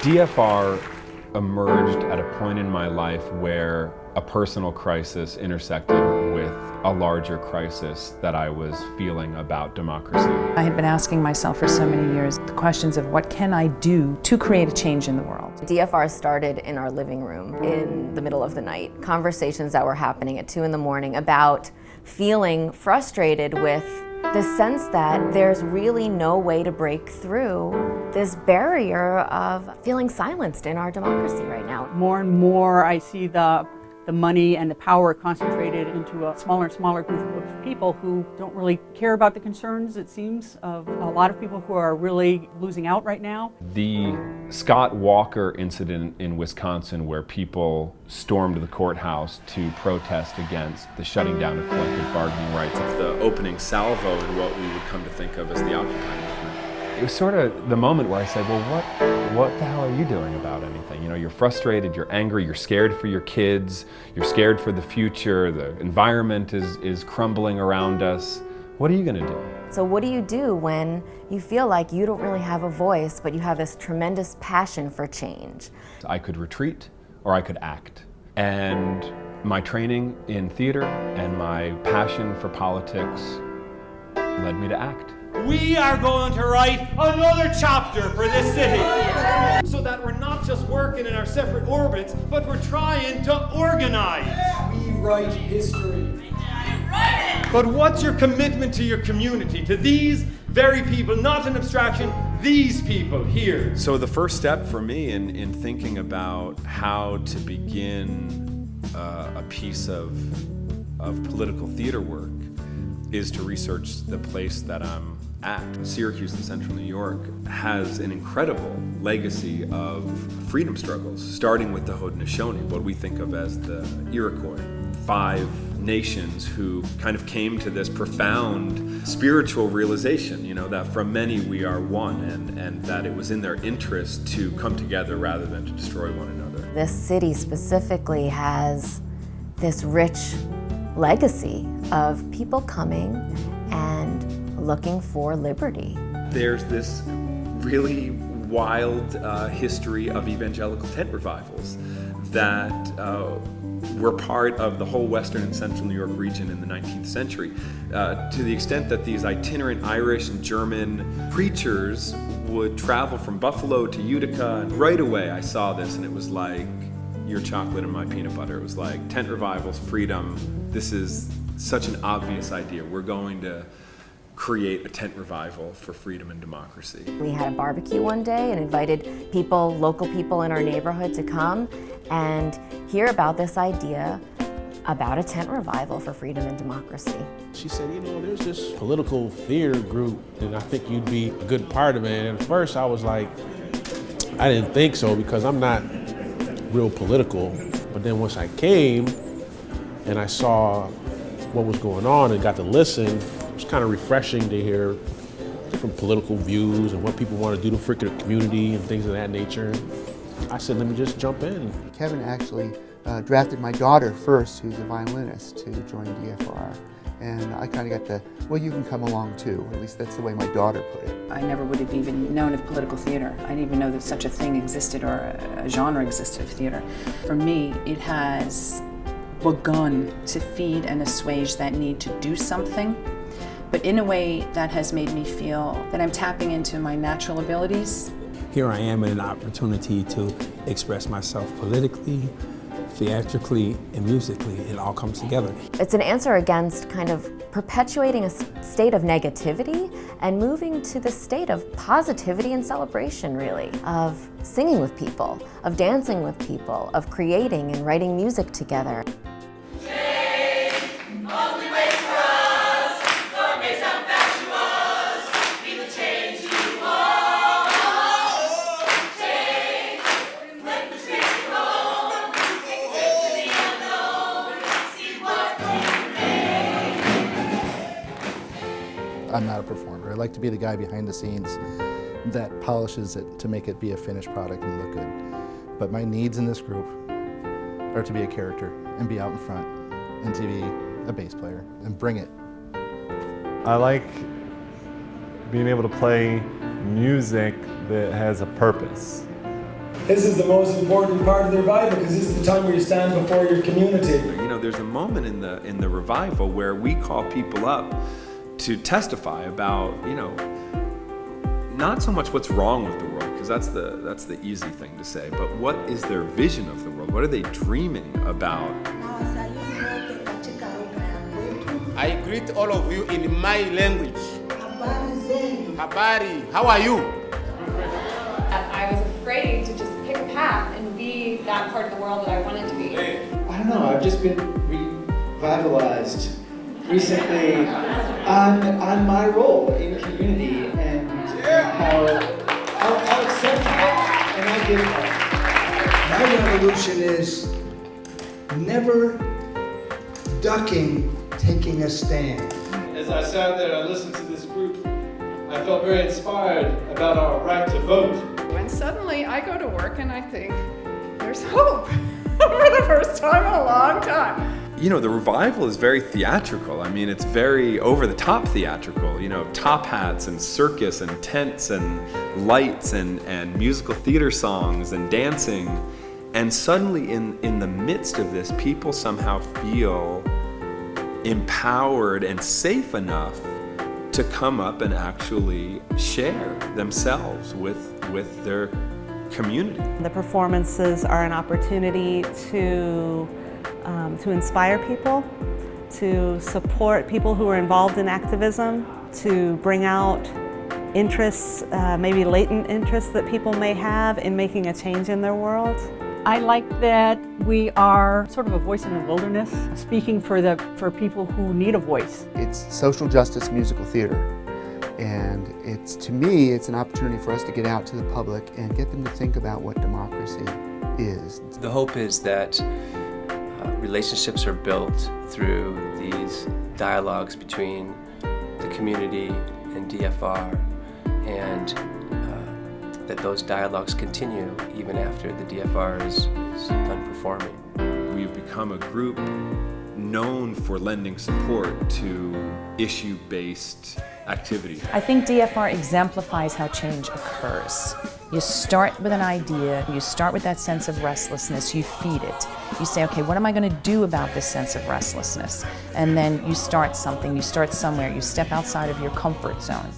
DFR emerged at a point in my life where a personal crisis intersected with a larger crisis that I was feeling about democracy. I had been asking myself for so many years the questions of what can I do to create a change in the world. DFR started in our living room in the middle of the night. Conversations that were happening at 2 in the morning about feeling frustrated with the sense that there's really no way to break through this barrier of feeling silenced in our democracy right now. More and more I see the money and the power concentrated into a smaller and smaller group of people who don't really care about the concerns, it seems, of a lot of people who are really losing out right now. The Scott Walker incident in Wisconsin, where people stormed the courthouse to protest against the shutting down of collective bargaining rights, the opening salvo in what we would come to think of as the Occupy movement. It was sort of the moment where I said, well, what the hell are you doing about anything? You know, you're frustrated, you're angry, you're scared for your kids, you're scared for the future, the environment is crumbling around us. What are you going to do? So what do you do when you feel like you don't really have a voice, but you have this tremendous passion for change? I could retreat or I could act. And my training in theater and my passion for politics led me to act. We are going to write another chapter for this city. So that we're not just working in our separate orbits, but we're trying to organize. We write history. But what's your commitment to your community, to these very people, not an abstraction, these people here? So the first step for me in thinking about how to begin a piece of political theater work is to research the place that I'm at. Syracuse in central New York has an incredible legacy of freedom struggles, starting with the Haudenosaunee, what we think of as the Iroquois. 5 nations who kind of came to this profound spiritual realization, you know, that from many we are one, and that it was in their interest to come together rather than to destroy one another. This city specifically has this rich legacy of people coming and looking for liberty. There's this really wild history of evangelical tent revivals that were part of the whole western and central New York region in the 19th century, to the extent that these itinerant Irish and German preachers would travel from Buffalo to Utica, and right away I saw this and it was like your chocolate and my peanut butter. It was like tent revivals, freedom. This is such an obvious idea. We're going to create a tent revival for freedom and democracy. We had a barbecue one day and invited people, local people in our neighborhood, to come and hear about this idea about a tent revival for freedom and democracy. She said, you know, there's this political theater group and I think you'd be a good part of it. And at first I was like, I didn't think so because I'm not real political. But then once I came and I saw what was going on and got to listen, it was kind of refreshing to hear different political views and what people want to do to for the community and things of that nature. I said, let me just jump in. Kevin actually drafted my daughter first, who's a violinist, to join DFR. And I kind of got the, well, you can come along too. At least that's the way my daughter put it. I never would have even known of political theater. I didn't even know that such a thing existed or a genre existed of theater. For me, it has begun to feed and assuage that need to do something, but in a way that has made me feel that I'm tapping into my natural abilities. Here I am in an opportunity to express myself politically, theatrically, and musically. It all comes together. It's an answer against kind of perpetuating a state of negativity and moving to the state of positivity and celebration, really, of singing with people, of dancing with people, of creating and writing music together. I'm not a performer. I like to be the guy behind the scenes that polishes it to make it be a finished product and look good. But my needs in this group are to be a character and be out in front and to be a bass player and bring it. I like being able to play music that has a purpose. This is the most important part of the revival because this is the time where you stand before your community. You know, there's a moment in the revival where we call people up to testify about, you know, not so much what's wrong with the world, because that's the easy thing to say, but what is their vision of the world? What are they dreaming about? I greet all of you in my language. Habari, how are you? I was afraid to just pick a path and be that part of the world that I wanted to be. I don't know, I've just been revitalized recently on my role in community and how acceptable and I give that. My revolution is never ducking, taking a stand. As I sat there and listened to this group, I felt very inspired about our right to vote. And suddenly I go to work and I think, there's hope for the first time in a long time. You know, the revival is very theatrical. I mean, it's very over-the-top theatrical. You know, top hats and circus and tents and lights and musical theater songs and dancing. And suddenly in the midst of this, people somehow feel empowered and safe enough to come up and actually share themselves with their community. The performances are an opportunity to inspire people, to support people who are involved in activism, to bring out interests, maybe latent interests that people may have in making a change in their world. I like that we are sort of a voice in the wilderness, speaking for people who need a voice. It's social justice musical theater, and to me, it's an opportunity for us to get out to the public and get them to think about what democracy is. The hope is that relationships are built through these dialogues between the community and DFR, and that those dialogues continue even after the DFR is done performing. We've become a group known for lending support to issue-based activity. I think DFR exemplifies how change occurs. You start with an idea, you start with that sense of restlessness, you feed it. You say, okay, what am I going to do about this sense of restlessness? And then you start something, you start somewhere, you step outside of your comfort zone.